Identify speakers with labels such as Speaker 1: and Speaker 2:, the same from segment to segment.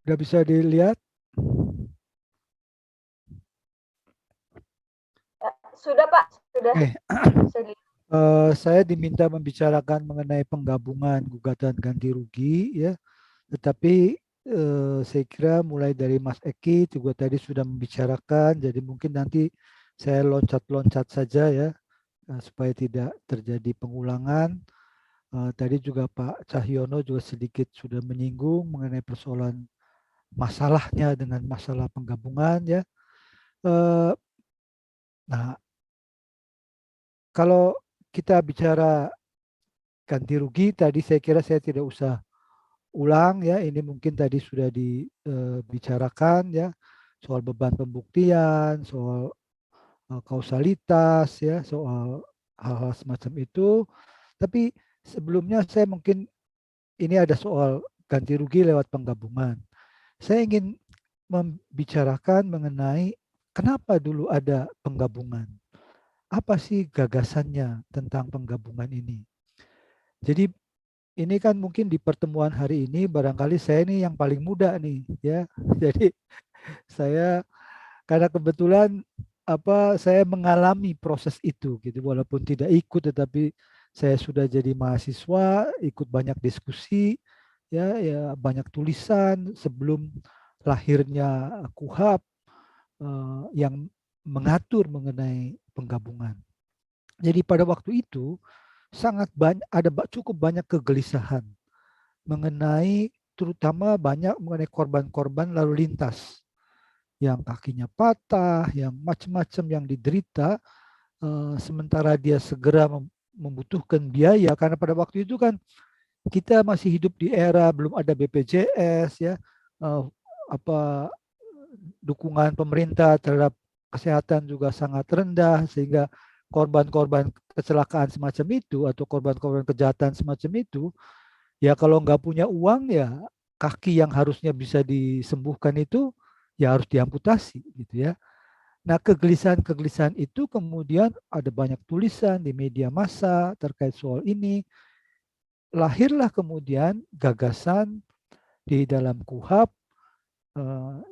Speaker 1: Sudah bisa dilihat?
Speaker 2: Sudah Pak, sudah.
Speaker 1: Saya diminta membicarakan mengenai penggabungan gugatan ganti rugi ya, tetapi saya kira mulai dari Mas Eki juga tadi sudah membicarakan, jadi mungkin nanti saya loncat-loncat saja ya supaya tidak terjadi pengulangan. Tadi juga Pak Cahyono juga sedikit sudah menyinggung mengenai persoalan masalahnya dengan masalah penggabungan ya. Eh, Nah, kalau kita bicara ganti rugi tadi saya kira saya tidak usah ulang ya, ini mungkin tadi sudah dibicarakan ya, soal beban pembuktian, soal kausalitas ya, soal hal-hal semacam itu. Tapi sebelumnya saya mungkin ini ada soal ganti rugi lewat penggabungan. Saya ingin membicarakan mengenai kenapa dulu ada penggabungan. Apa sih gagasannya tentang penggabungan ini? Jadi ini kan mungkin di pertemuan hari ini barangkali saya ini yang paling muda nih ya. Jadi saya karena kebetulan saya mengalami proses itu gitu walaupun tidak ikut tetapi saya sudah jadi mahasiswa, ikut banyak diskusi ya banyak tulisan sebelum lahirnya KUHP yang mengatur mengenai penggabungan. Jadi pada waktu itu sangat banyak cukup banyak kegelisahan mengenai terutama banyak mengenai korban-korban lalu lintas yang kakinya patah, yang macam-macam yang diderita, sementara dia segera membutuhkan biaya karena pada waktu itu kan kita masih hidup di era belum ada BPJS ya, apa dukungan pemerintah terhadap kesehatan juga sangat rendah sehingga korban-korban kecelakaan semacam itu atau korban-korban kejahatan semacam itu ya kalau nggak punya uang ya kaki yang harusnya bisa disembuhkan itu ya harus diamputasi gitu ya. Nah kegelisahan-kegelisahan itu kemudian ada banyak tulisan di media massa terkait soal ini. Lahirlah kemudian gagasan di dalam KUHP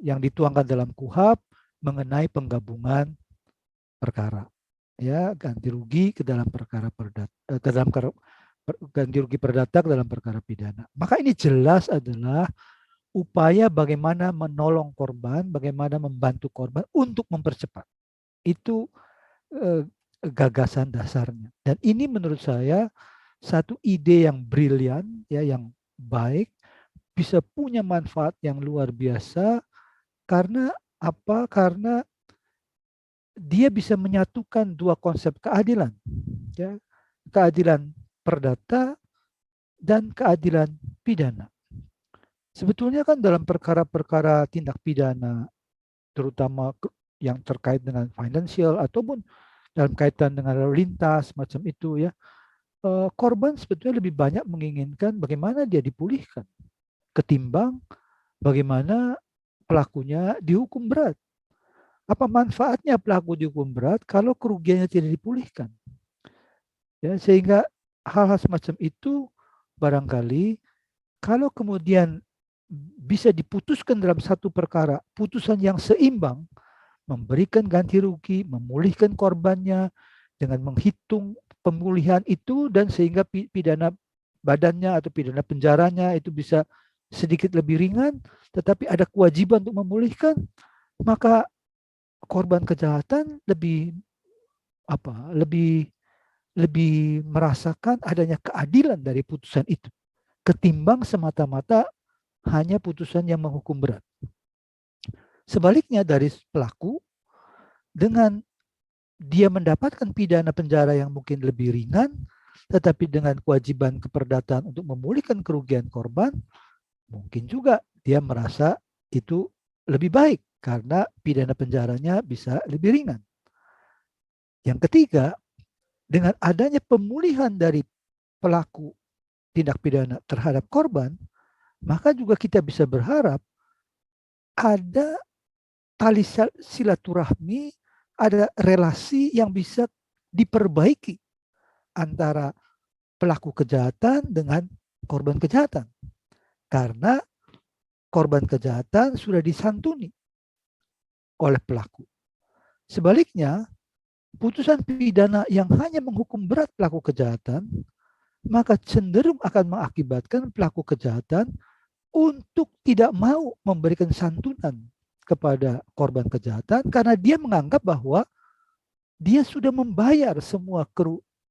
Speaker 1: yang dituangkan dalam KUHP mengenai penggabungan perkara ya ganti rugi ke dalam perkara perdata ke dalam ganti rugi perdata ke dalam perkara pidana. Maka ini jelas adalah upaya bagaimana menolong korban, bagaimana membantu korban untuk mempercepat. Itu eh, gagasan dasarnya. Dan ini menurut saya satu ide yang brilian ya yang baik bisa punya manfaat yang luar biasa karena apa? Karena dia bisa menyatukan dua konsep keadilan ya. Keadilan perdata dan keadilan pidana. Sebetulnya kan dalam perkara-perkara tindak pidana, terutama yang terkait dengan financial ataupun dalam kaitan dengan lalu lintas macam itu ya, korban sebetulnya lebih banyak menginginkan bagaimana dia dipulihkan ketimbang bagaimana pelakunya dihukum berat. Apa manfaatnya pelaku dihukum berat kalau kerugiannya tidak dipulihkan? Ya, sehingga hal-hal semacam itu barangkali kalau kemudian bisa diputuskan dalam satu perkara, putusan yang seimbang, memberikan ganti rugi, memulihkan korbannya dengan menghitung pemulihan itu dan sehingga pidana badannya atau pidana penjaranya itu bisa sedikit lebih ringan, tetapi ada kewajiban untuk memulihkan, maka korban kejahatan lebih lebih lebih merasakan adanya keadilan dari putusan itu ketimbang semata-mata hanya putusan yang menghukum berat. Sebaliknya dari pelaku, dengan dia mendapatkan pidana penjara yang mungkin lebih ringan, tetapi dengan kewajiban keperdataan untuk memulihkan kerugian korban, mungkin juga dia merasa itu lebih baik karena pidana penjaranya bisa lebih ringan. Yang ketiga, dengan adanya pemulihan dari pelaku tindak pidana terhadap korban, maka juga kita bisa berharap ada tali silaturahmi, ada relasi yang bisa diperbaiki antara pelaku kejahatan dengan korban kejahatan. Karena korban kejahatan sudah disantuni oleh pelaku. Sebaliknya, putusan pidana yang hanya menghukum berat pelaku kejahatan, maka cenderung akan mengakibatkan pelaku kejahatan untuk tidak mau memberikan santunan kepada korban kejahatan karena dia menganggap bahwa dia sudah membayar semua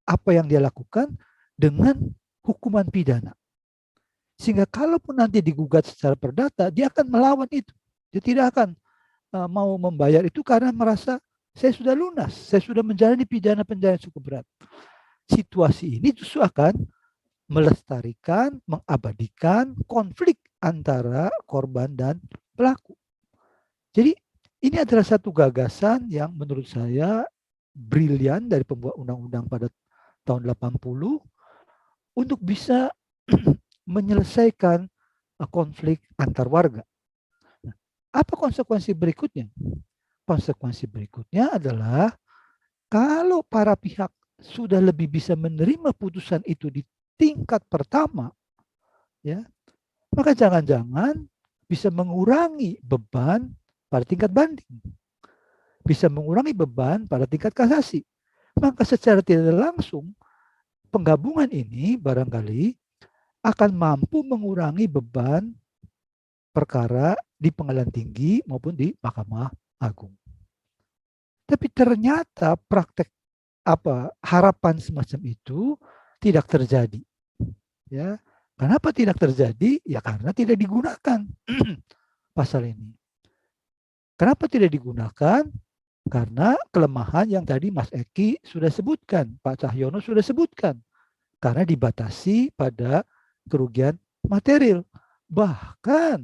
Speaker 1: apa yang dia lakukan dengan hukuman pidana. Sehingga kalaupun nanti digugat secara perdata, dia akan melawan itu. Dia tidak akan mau membayar itu karena merasa saya sudah lunas, saya sudah menjalani pidana penjara cukup berat. Situasi ini justru akan melestarikan, mengabadikan konflik antara korban dan pelaku. Jadi ini adalah satu gagasan yang menurut saya brilian dari pembuat undang-undang pada tahun 80 untuk bisa menyelesaikan konflik antar warga. Apa konsekuensi berikutnya? Konsekuensi berikutnya adalah kalau para pihak sudah lebih bisa menerima putusan itu di tingkat pertama, ya, maka jangan-jangan bisa mengurangi beban pada tingkat banding, bisa mengurangi beban pada tingkat kasasi. Maka secara tidak langsung penggabungan ini barangkali akan mampu mengurangi beban perkara di pengadilan tinggi maupun di Mahkamah Agung. Tapi ternyata praktek harapan semacam itu tidak terjadi. Ya, kenapa tidak terjadi? Ya karena tidak digunakan pasal ini. Kenapa tidak digunakan? Karena kelemahan yang tadi Mas Eki sudah sebutkan, Pak Cahyono sudah sebutkan. Karena dibatasi pada kerugian material. Bahkan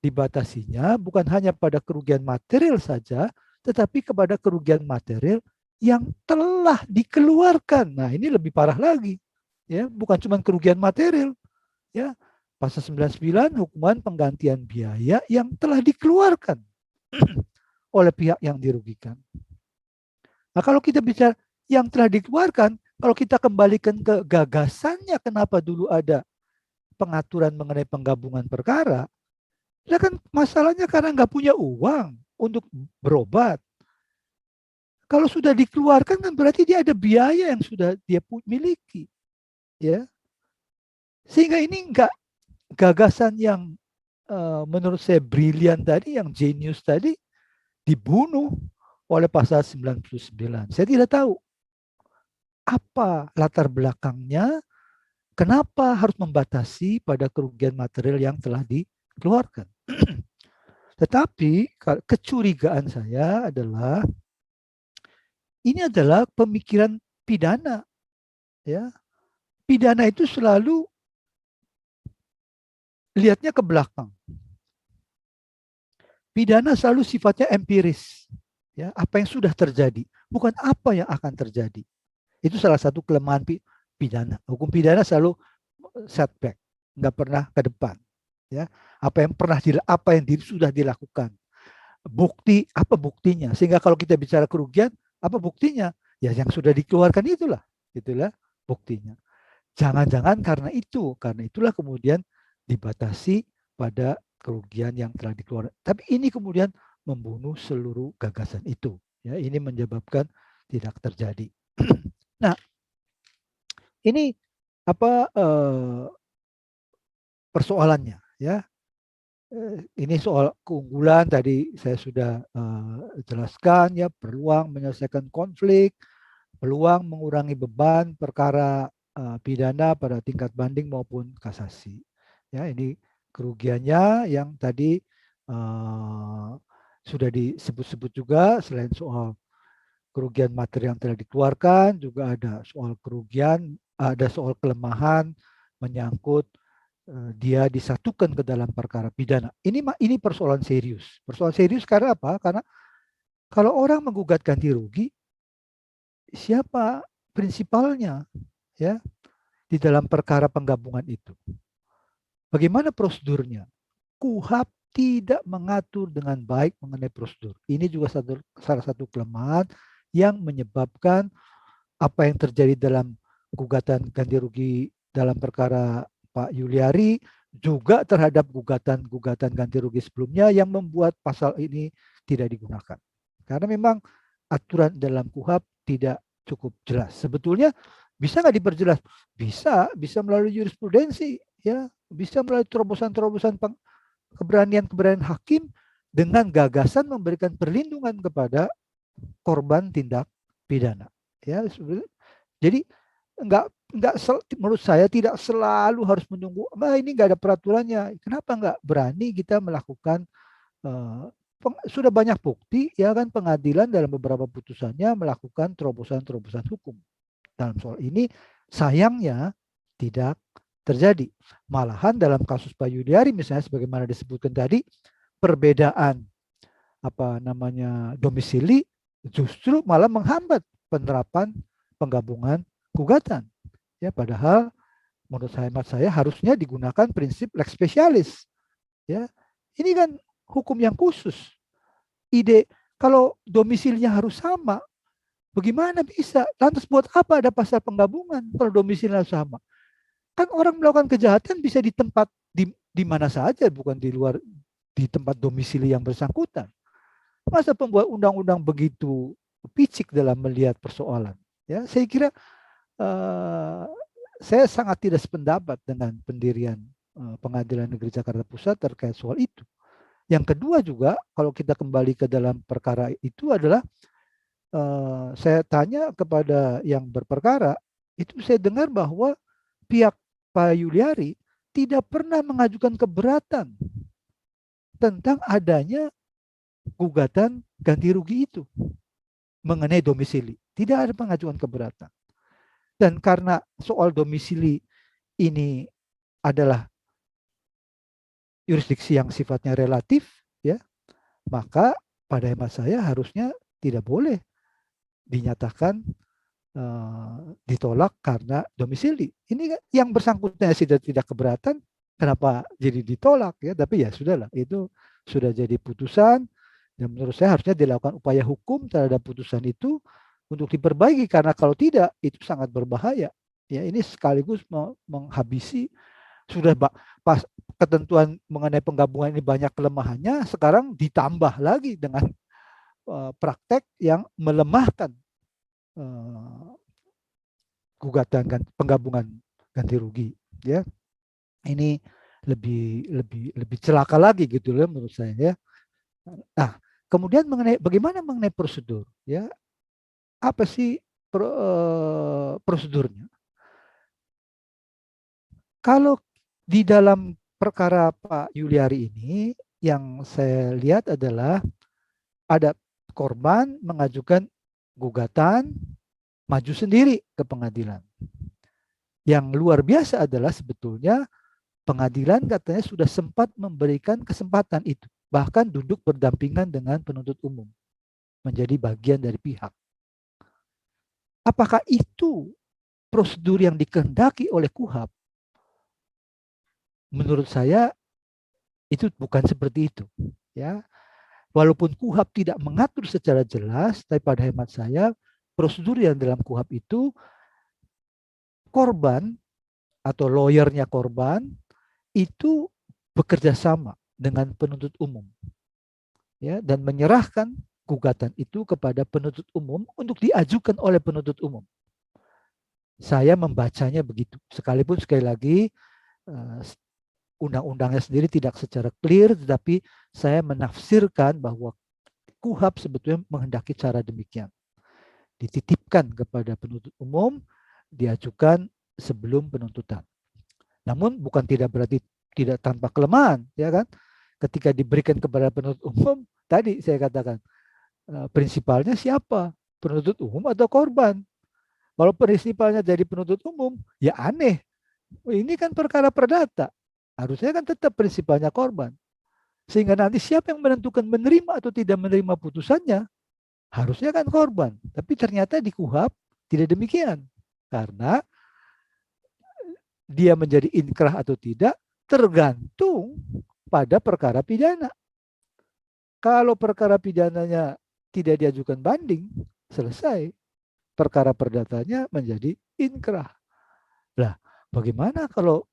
Speaker 1: dibatasinya bukan hanya pada kerugian material saja, tetapi kepada kerugian material yang telah dikeluarkan. Nah, ini lebih parah lagi. Ya, bukan cuma kerugian material. Ya, pasal 99 hukuman penggantian biaya yang telah dikeluarkan oleh pihak yang dirugikan. Nah, kalau kita bicara yang telah dikeluarkan, kalau kita kembalikan ke gagasannya kenapa dulu ada pengaturan mengenai penggabungan perkara, ya kan masalahnya karena nggak punya uang untuk berobat. Kalau sudah dikeluarkan kan berarti dia ada biaya yang sudah dia miliki, ya. Sehingga ini enggak gagasan yang menurut saya brilian tadi, yang genius tadi dibunuh oleh pasal 99. Saya tidak tahu apa latar belakangnya, kenapa harus membatasi pada kerugian material yang telah dikeluarkan. Tetapi kecurigaan saya adalah ini adalah pemikiran pidana, ya. Pidana itu selalu lihatnya ke belakang. Pidana selalu sifatnya empiris, ya, apa yang sudah terjadi, bukan apa yang akan terjadi. Itu salah satu kelemahan pidana. Hukum pidana selalu setback, nggak pernah ke depan. Ya, apa yang sudah dilakukan. Bukti, apa buktinya? Sehingga kalau kita bicara kerugian, apa buktinya? Ya yang sudah dikeluarkan itulah buktinya. Jangan-jangan karena itulah kemudian dibatasi pada kerugian yang telah dikeluarkan. Tapi ini kemudian membunuh seluruh gagasan itu. Ya, ini menyebabkan tidak terjadi. Nah, ini persoalannya, ya. Ini soal keunggulan tadi saya sudah jelaskan, ya, peluang menyelesaikan konflik, peluang mengurangi beban perkara pidana pada tingkat banding maupun kasasi. Ya, ini kerugiannya yang tadi sudah disebut-sebut juga. Selain soal kerugian materi yang telah dikeluarkan, juga ada soal kerugian, ada soal kelemahan menyangkut dia disatukan ke dalam perkara pidana. Ini persoalan serius. Persoalan serius karena apa? Karena kalau orang menggugat ganti rugi, siapa prinsipalnya, ya, di dalam perkara penggabungan itu? Bagaimana prosedurnya? KUHP tidak mengatur dengan baik mengenai prosedur. Ini juga salah satu kelemahan yang menyebabkan apa yang terjadi dalam gugatan ganti rugi dalam perkara Pak Yuliari juga terhadap gugatan-gugatan ganti rugi sebelumnya yang membuat pasal ini tidak digunakan. Karena memang aturan dalam KUHP tidak cukup jelas. Sebetulnya bisa nggak diperjelas? Bisa melalui jurisprudensi, ya, bisa melalui terobosan-terobosan keberanian-keberanian hakim dengan gagasan memberikan perlindungan kepada korban tindak pidana. Ya, jadi nggak menurut saya tidak selalu harus menunggu. Ini nggak ada peraturannya. Kenapa nggak berani kita melakukan sudah banyak bukti ya kan pengadilan dalam beberapa putusannya melakukan terobosan-terobosan hukum. Dalam soal ini sayangnya tidak terjadi. Malahan dalam kasus Pak Yuliari misalnya sebagaimana disebutkan tadi, perbedaan domisili justru malah menghambat penerapan penggabungan gugatan. Ya, padahal menurut hemat saya harusnya digunakan prinsip lex specialis. Ya, ini kan hukum yang khusus. Ide kalau domisilinya harus sama, bagaimana bisa? Lantas buat apa ada pasal penggabungan kalau domisilinya sama? Kan orang melakukan kejahatan bisa di tempat di mana saja, bukan di luar di tempat domisili yang bersangkutan. Masa pembuat undang-undang begitu picik dalam melihat persoalan? Ya, saya kira saya sangat tidak sependapat dengan pendirian Pengadilan Negeri Jakarta Pusat terkait soal itu. Yang kedua juga, kalau kita kembali ke dalam perkara itu adalah saya tanya kepada yang berperkara, itu saya dengar bahwa pihak Pak Yuliari tidak pernah mengajukan keberatan tentang adanya gugatan ganti rugi itu mengenai domisili. Tidak ada pengajuan keberatan. Dan karena soal domisili ini adalah yurisdiksi yang sifatnya relatif, ya, maka pada hemat saya harusnya tidak boleh dinyatakan ditolak karena domisili. Ini yang bersangkutan tidak keberatan, kenapa jadi ditolak ya? Tapi ya sudahlah, itu sudah jadi putusan. Dan menurut saya harusnya dilakukan upaya hukum terhadap putusan itu untuk diperbaiki, karena kalau tidak itu sangat berbahaya. Ya, ini sekaligus menghabisi sudah pas ketentuan mengenai penggabungan ini banyak kelemahannya, sekarang ditambah lagi dengan praktek yang melemahkan gugatan penggabungan ganti rugi. Ya, ini lebih celaka lagi gitu loh menurut saya ya. Nah, kemudian bagaimana mengenai prosedur ya? Apa sih prosedurnya? Kalau di dalam perkara Pak Yuliari ini yang saya lihat adalah ada korban mengajukan gugatan maju sendiri ke pengadilan. Yang luar biasa adalah sebetulnya pengadilan katanya sudah sempat memberikan kesempatan itu, bahkan duduk berdampingan dengan penuntut umum menjadi bagian dari pihak. Apakah itu prosedur yang dikehendaki oleh KUHP? Menurut saya itu bukan seperti itu, ya. Walaupun KUHP tidak mengatur secara jelas, tapi pada hemat saya prosedur yang dalam KUHP itu korban atau lawyernya korban itu bekerja sama dengan penuntut umum, ya, dan menyerahkan gugatan itu kepada penuntut umum untuk diajukan oleh penuntut umum. Saya membacanya begitu. Sekalipun sekali lagi undang-undangnya sendiri tidak secara clear, tetapi saya menafsirkan bahwa KUHP sebetulnya menghendaki cara demikian. Dititipkan kepada penuntut umum, diajukan sebelum penuntutan. Namun bukan tidak berarti tidak tanpa kelemahan, ya kan? Ketika diberikan kepada penuntut umum, tadi saya katakan prinsipalnya siapa? Penuntut umum atau korban? Kalau prinsipalnya jadi penuntut umum, ya aneh. Ini kan perkara perdata. Harusnya kan tetap prinsipalnya korban. Sehingga nanti siapa yang menentukan menerima atau tidak menerima putusannya, harusnya kan korban. Tapi ternyata di KUHP tidak demikian. Karena dia menjadi inkrah atau tidak tergantung pada perkara pidana. Kalau perkara pidananya tidak diajukan banding, selesai. Perkara perdatanya menjadi inkrah. Lah, bagaimana kalau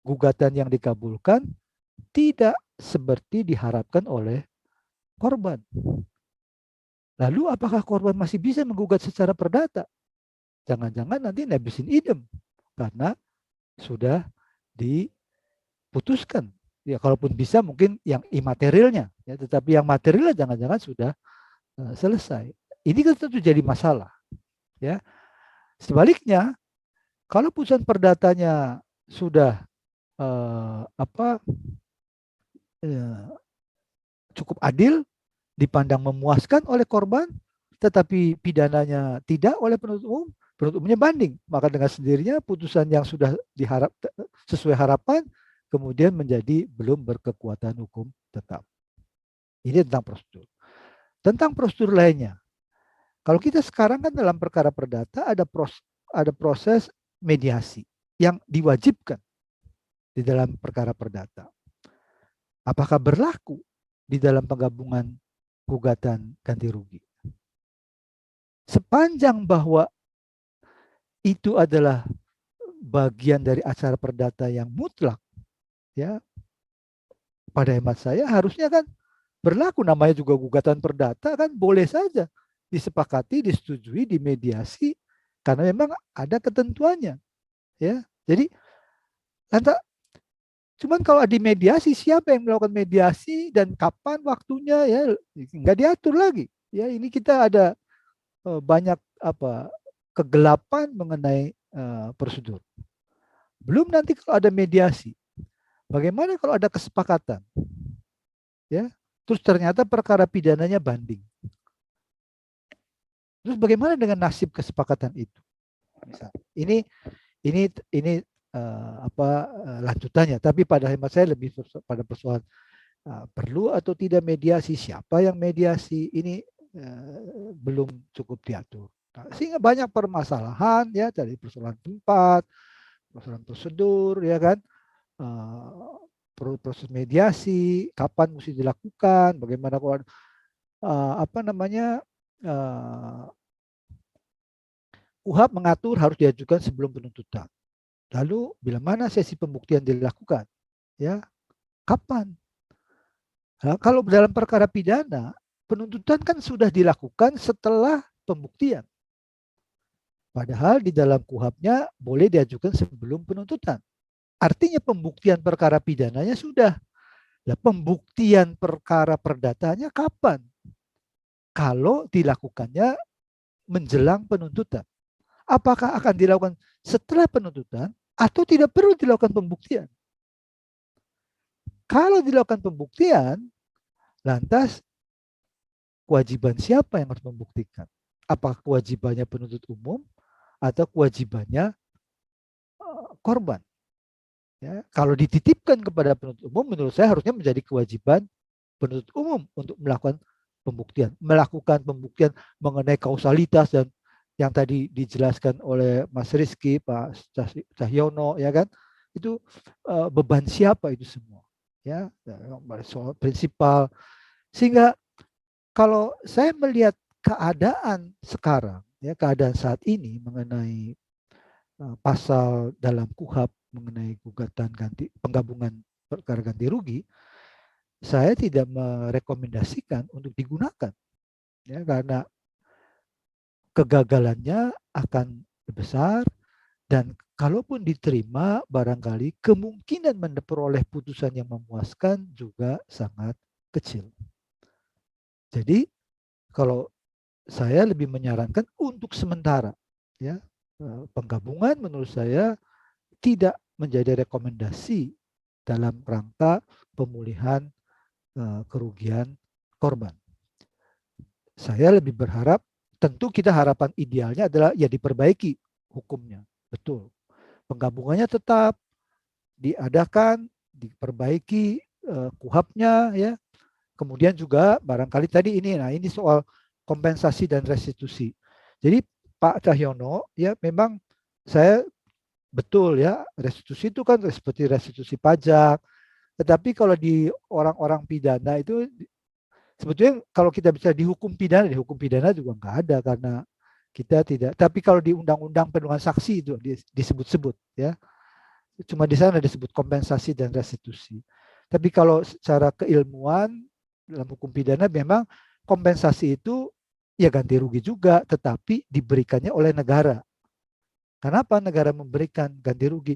Speaker 1: gugatan yang dikabulkan tidak seperti diharapkan oleh korban. Lalu apakah korban masih bisa menggugat secara perdata? Jangan-jangan nanti nebisin idem karena sudah diputuskan. Ya, kalaupun bisa mungkin yang imaterialnya, ya, tetapi yang materialnya jangan-jangan sudah selesai. Ini kan tentu jadi masalah. Ya, sebaliknya, kalau putusan perdatanya sudah cukup adil, dipandang memuaskan oleh korban, tetapi pidananya tidak oleh penuntut umumnya banding. Maka dengan sendirinya putusan yang sudah diharap sesuai harapan kemudian menjadi belum berkekuatan hukum tetap. Ini tentang prosedur. Tentang prosedur lainnya, kalau kita sekarang kan dalam perkara perdata ada proses mediasi yang diwajibkan di dalam perkara perdata. Apakah berlaku di dalam penggabungan gugatan ganti rugi? Sepanjang bahwa itu adalah bagian dari acara perdata yang mutlak, ya, pada hemat saya harusnya kan berlaku. Namanya juga gugatan perdata, kan boleh saja disepakati, disetujui, dimediasi karena memang ada ketentuannya, ya. Jadi lantas cuman kalau di mediasi, siapa yang melakukan mediasi dan kapan waktunya, ya nggak diatur lagi. Ya, ini kita ada banyak kegelapan mengenai prosedur. Belum nanti kalau ada mediasi, bagaimana kalau ada kesepakatan, ya, terus ternyata perkara pidananya banding. Terus bagaimana dengan nasib kesepakatan itu? Misalnya, ini lanjutannya. Tapi pada hemat saya lebih pada persoalan perlu atau tidak mediasi, siapa yang mediasi, ini belum cukup diatur. Nah, sehingga banyak permasalahan, ya, dari persoalan tempat, persoalan prosedur, ya kan, proses mediasi, kapan mesti dilakukan, bagaimana kalau KUHP mengatur harus diajukan sebelum penuntutan. Lalu bila mana sesi pembuktian dilakukan, ya, kapan? Nah, kalau dalam perkara pidana, penuntutan kan sudah dilakukan setelah pembuktian. Padahal di dalam KUHP-nya boleh diajukan sebelum penuntutan. Artinya pembuktian perkara pidananya sudah. Nah, pembuktian perkara perdatanya kapan? Kalau dilakukannya menjelang penuntutan. Apakah akan dilakukan setelah penuntutan atau tidak perlu dilakukan pembuktian? Kalau dilakukan pembuktian, lantas kewajiban siapa yang harus membuktikan? Apakah kewajibannya penuntut umum atau kewajibannya korban? Ya, kalau dititipkan kepada penuntut umum, menurut saya harusnya menjadi kewajiban penuntut umum untuk melakukan pembuktian mengenai kausalitas dan yang tadi dijelaskan oleh Mas Rizky, Pak Cahyono, ya kan, itu beban siapa itu semua, ya, soal prinsipal. Sehingga kalau saya melihat keadaan sekarang, ya, keadaan saat ini mengenai pasal dalam KUHP mengenai gugatan penggabungan perkara ganti rugi, saya tidak merekomendasikan untuk digunakan, ya, karena kegagalannya akan besar dan kalaupun diterima barangkali kemungkinan memperoleh putusan yang memuaskan juga sangat kecil. Jadi kalau saya lebih menyarankan untuk sementara, ya, penggabungan menurut saya tidak menjadi rekomendasi dalam rangka pemulihan kerugian korban. Saya lebih berharap, tentu kita harapan idealnya adalah ya diperbaiki hukumnya, betul. Penggabungannya tetap diadakan, diperbaiki KUHP-nya, ya. Kemudian juga barangkali tadi ini, nah ini soal kompensasi dan restitusi. Jadi Pak Cahyono, ya, memang saya betul, ya, restitusi itu kan seperti restitusi pajak. Tetapi kalau di orang-orang pidana itu sebetulnya kalau kita bisa dihukum pidana juga nggak ada karena kita tidak. Tapi kalau di undang-undang perlindungan saksi itu disebut-sebut, ya. Cuma di sana disebut kompensasi dan restitusi. Tapi kalau secara keilmuan dalam hukum pidana memang kompensasi itu ya ganti rugi juga, tetapi diberikannya oleh negara. Kenapa negara memberikan ganti rugi?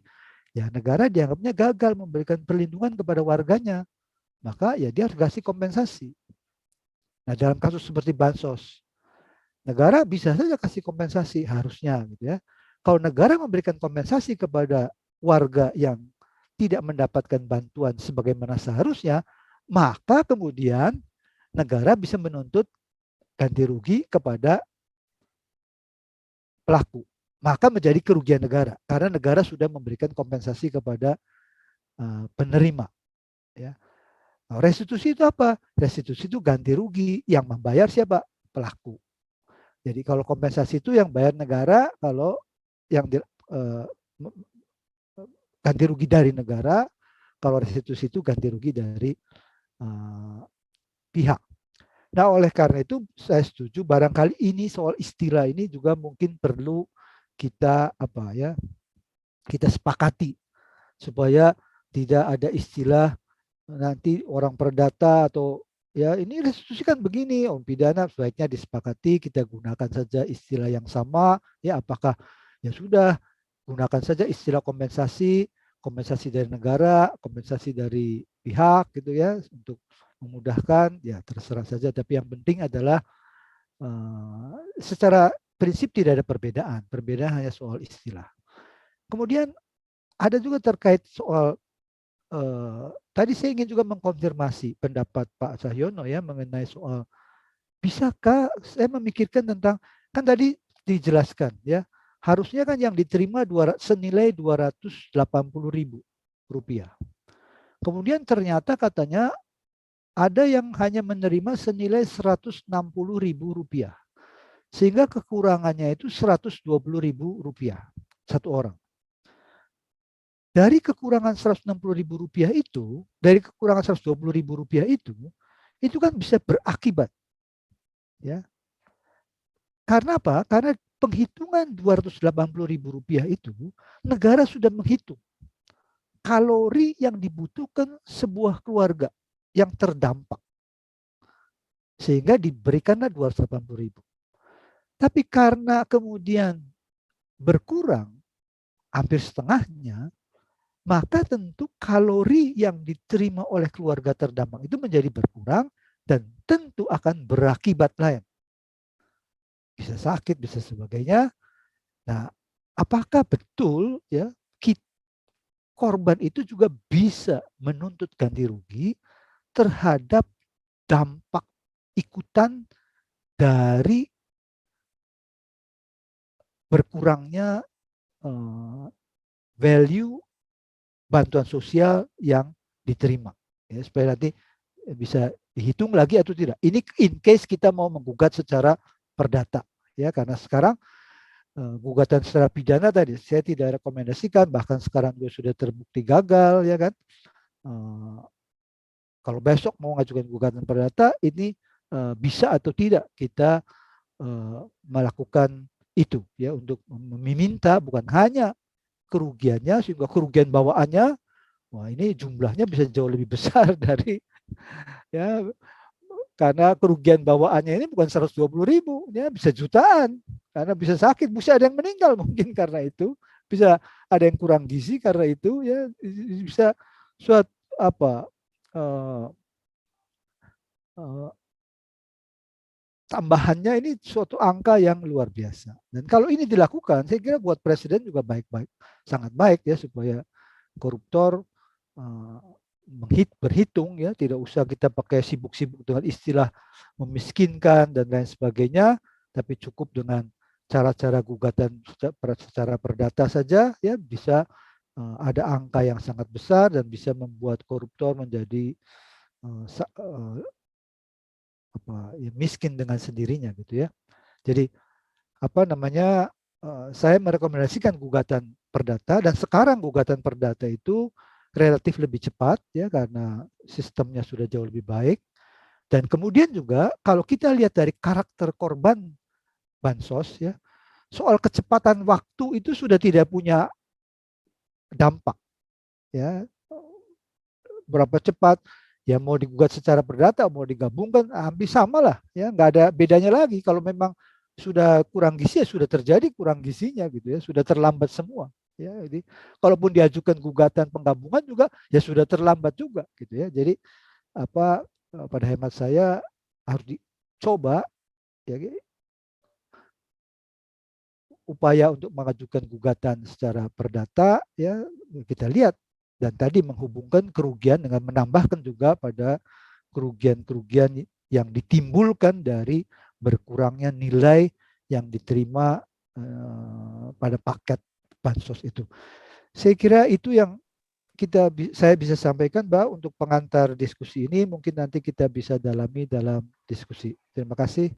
Speaker 1: Ya negara dianggapnya gagal memberikan perlindungan kepada warganya, maka ya dia harus kasih kompensasi. Nah dalam kasus seperti bansos, negara bisa saja kasih kompensasi harusnya gitu ya. Kalau negara memberikan kompensasi kepada warga yang tidak mendapatkan bantuan sebagaimana seharusnya, maka kemudian negara bisa menuntut ganti rugi kepada pelaku. Maka menjadi kerugian negara karena negara sudah memberikan kompensasi kepada penerima. Ya. Nah, restitusi itu apa? Restitusi itu ganti rugi yang membayar siapa? Pelaku. Jadi kalau kompensasi itu yang bayar negara, kalau yang ganti rugi dari negara, kalau restitusi itu ganti rugi dari pihak. Nah, oleh karena itu saya setuju barangkali ini soal istilah ini juga mungkin perlu kita kita sepakati supaya tidak ada istilah nanti orang perdata atau ya ini restitusi kan begini, om pidana sebaiknya disepakati kita gunakan saja istilah yang sama ya apakah ya sudah gunakan saja istilah kompensasi, kompensasi dari negara, kompensasi dari pihak gitu ya untuk memudahkan ya terserah saja tapi yang penting adalah secara prinsip tidak ada perbedaan, perbedaan hanya soal istilah. Kemudian ada juga terkait soal tadi saya ingin juga mengkonfirmasi pendapat Pak Cahyono ya mengenai soal bisakah saya memikirkan tentang kan tadi dijelaskan ya harusnya kan yang diterima senilai 280.000 rupiah. Kemudian ternyata katanya ada yang hanya menerima senilai 160.000 rupiah. Sehingga kekurangannya itu 120.000 rupiah satu orang. Dari kekurangan 160.000 rupiah itu, dari kekurangan 120.000 rupiah itu kan bisa berakibat. Ya. Karena apa? Karena penghitungan 280.000 rupiah itu, negara sudah menghitung kalori yang dibutuhkan sebuah keluarga yang terdampak. Sehingga diberikanlah 280.000. Tapi karena kemudian berkurang hampir setengahnya, maka tentu kalori yang diterima oleh keluarga terdampak itu menjadi berkurang dan tentu akan berakibat lain. Bisa sakit, bisa sebagainya. Nah, apakah betul ya korban itu juga bisa menuntut ganti rugi terhadap dampak ikutan dari berkurangnya value bantuan sosial yang diterima. Ya, supaya nanti bisa dihitung lagi atau tidak. Ini in case kita mau menggugat secara perdata. Ya, karena sekarang gugatan secara pidana tadi saya tidak rekomendasikan, bahkan sekarang juga sudah terbukti gagal, ya kan. Kalau besok mau mengajukan gugatan perdata, ini bisa atau tidak kita melakukan itu, ya untuk meminta bukan hanya kerugiannya, sehingga kerugian bawaannya, wah ini jumlahnya bisa jauh lebih besar dari ya karena kerugian bawaannya ini bukan 120.000, ya bisa jutaan, karena bisa sakit, bisa ada yang meninggal mungkin karena itu, bisa ada yang kurang gizi karena itu, ya bisa suatu tambahannya ini suatu angka yang luar biasa. Dan kalau ini dilakukan, saya kira buat presiden juga baik-baik, sangat baik ya supaya koruptor berhitung ya, tidak usah kita pakai sibuk-sibuk dengan istilah memiskinkan dan lain sebagainya, tapi cukup dengan cara-cara gugatan secara perdata saja ya bisa ada angka yang sangat besar dan bisa membuat koruptor menjadi miskin dengan sendirinya gitu ya. Jadi saya merekomendasikan gugatan perdata dan sekarang gugatan perdata itu relatif lebih cepat ya karena sistemnya sudah jauh lebih baik. Dan kemudian juga kalau kita lihat dari karakter korban bansos ya, soal kecepatan waktu itu sudah tidak punya dampak ya berapa cepat, ya mau digugat secara perdata, mau digabungkan, hampir sama lah, ya nggak ada bedanya lagi. Kalau memang sudah kurang gizi, ya sudah terjadi kurang gizinya gitu ya, sudah terlambat semua. Ya, jadi kalaupun diajukan gugatan penggabungan juga, ya sudah terlambat juga gitu ya. Jadi apa pada hemat saya harus dicoba ya upaya untuk mengajukan gugatan secara perdata ya kita lihat dan tadi menghubungkan kerugian dengan menambahkan juga pada kerugian-kerugian yang ditimbulkan dari berkurangnya nilai yang diterima pada paket bansos itu. Saya kira itu yang saya bisa sampaikan, Mbak, untuk pengantar diskusi ini. Mungkin nanti kita bisa dalami dalam diskusi. Terima kasih.